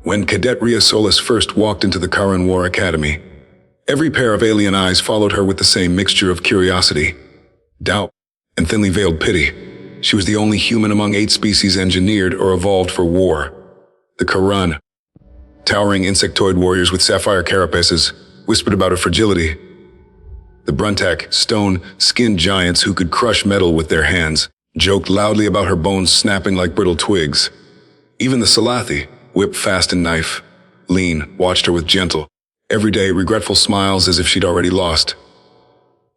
When Cadet Rhea Solis first walked into the Karan War Academy, every pair of alien eyes followed her with the same mixture of curiosity, doubt, and thinly veiled pity. She was the only human among 8 species engineered or evolved for war. The Karan, towering insectoid warriors with sapphire carapaces, whispered about her fragility. The Bruntak, stone-skinned giants who could crush metal with their hands, joked loudly about her bones snapping like brittle twigs. Even the Salathi, whip-fast and knife, lean, watched her with gentle, everyday, regretful smiles as if she'd already lost.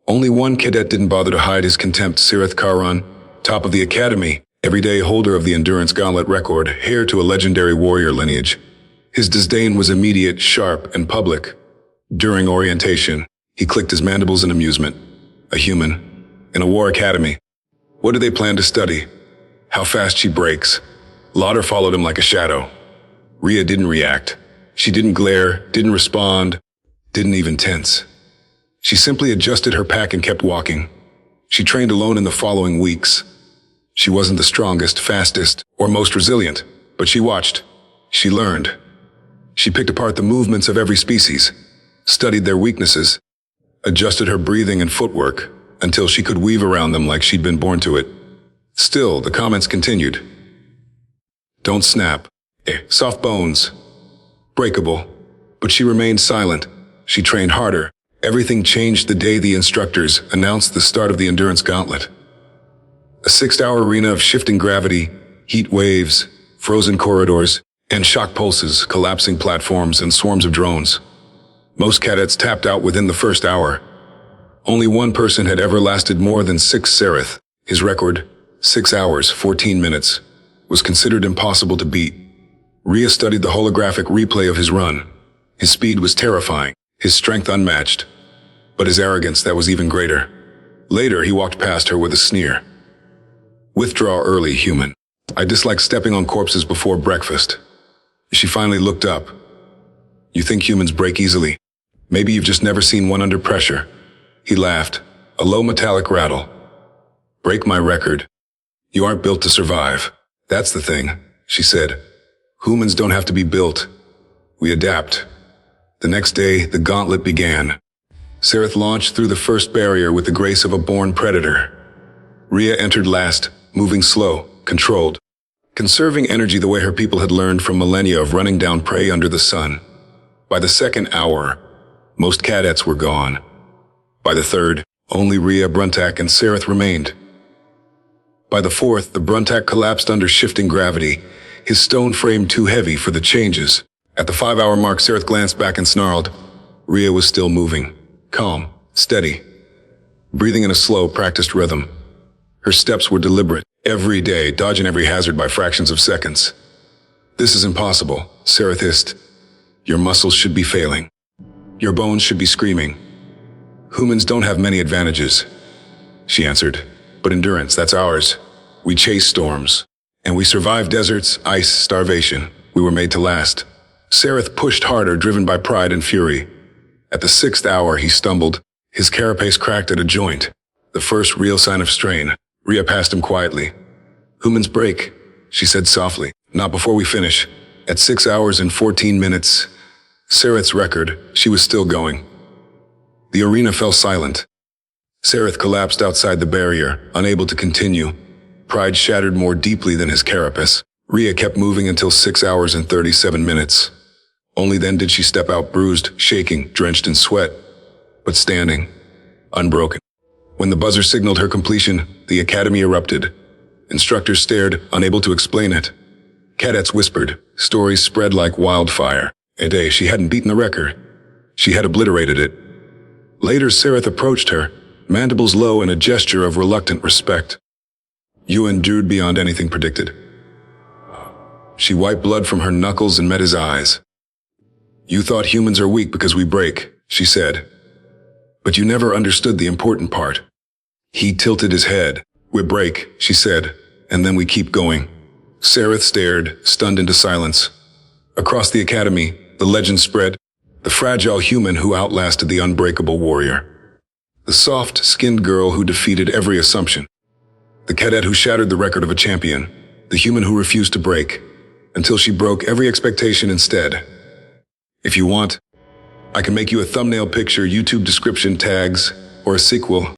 Only one cadet didn't bother to hide his contempt, Sirith Karan, top of the academy, everyday holder of the Endurance Gauntlet record, heir to a legendary warrior lineage. His disdain was immediate, sharp, and public. During orientation, he clicked his mandibles in amusement. A human, in a war academy. What do they plan to study? How fast she breaks. Lauder followed him like a shadow. Rhea didn't react. She didn't glare, didn't respond, didn't even tense. She simply adjusted her pack and kept walking. She trained alone in the following weeks. She wasn't the strongest, fastest, or most resilient, but she watched. She learned. She picked apart the movements of every species, studied their weaknesses, adjusted her breathing and footwork until she could weave around them like she'd been born to it. Still, the comments continued. Don't snap. Soft bones. Breakable. But she remained silent. She trained harder. Everything changed the day the instructors announced the start of the Endurance Gauntlet. A 6-hour arena of shifting gravity, heat waves, frozen corridors, and shock pulses, collapsing platforms, and swarms of drones. Most cadets tapped out within the first hour. Only one person had ever lasted more than 6 Sereth. His record, 6 hours, 14 minutes, was considered impossible to beat. Rhea studied the holographic replay of his run. His speed was terrifying, his strength unmatched, but his arrogance that was even greater. Later, he walked past her with a sneer. Withdraw early, human. I dislike stepping on corpses before breakfast. She finally looked up. You think humans break easily? Maybe you've just never seen one under pressure. He laughed, a low metallic rattle. Break my record. You aren't built to survive. That's the thing, she said. Humans don't have to be built. We adapt. The next day, the gauntlet began. Sereth launched through the first barrier with the grace of a born predator. Rhea entered last, moving slow, controlled, conserving energy the way her people had learned from millennia of running down prey under the sun. By the second hour, most cadets were gone. By the third, only Rhea, Bruntak, and Sereth remained. By the fourth, the Bruntak collapsed under shifting gravity, his stone frame too heavy for the changes. At the 5-hour mark, Sereth glanced back and snarled. Rhea was still moving, calm, steady, breathing in a slow, practiced rhythm. Her steps were deliberate, every day, dodging every hazard by fractions of seconds. This is impossible, Sereth hissed. Your muscles should be failing. Your bones should be screaming. Humans don't have many advantages, she answered. But endurance, that's ours. We chase storms. And we survive deserts, ice, starvation. We were made to last. Sereth pushed harder, driven by pride and fury. At the 6th hour, he stumbled. His carapace cracked at a joint. The first real sign of strain. Rhea passed him quietly. Humans break, she said softly. Not before we finish. At 6 hours and 14 minutes, Sereth's record, she was still going. The arena fell silent. Sereth collapsed outside the barrier, unable to continue. Pride shattered more deeply than his carapace. Rhea kept moving until 6 hours and 37 minutes. Only then did she step out bruised, shaking, drenched in sweat, but standing, unbroken. When the buzzer signaled her completion, the academy erupted. Instructors stared, unable to explain it. Cadets whispered. Stories spread like wildfire. A day she hadn't beaten the record. She had obliterated it. Later, Sereth approached her, mandibles low in a gesture of reluctant respect. You endured beyond anything predicted. She wiped blood from her knuckles and met his eyes. You thought humans are weak because we break, she said. But you never understood the important part. He tilted his head. We break, she said, and then we keep going. Sereth stared, stunned into silence. Across the academy, the legend spread. The fragile human who outlasted the unbreakable warrior. The soft-skinned girl who defeated every assumption. The cadet who shattered the record of a champion. The human who refused to break. until she broke every expectation instead. If you want, I can make you a thumbnail picture, YouTube description tags, or a sequel.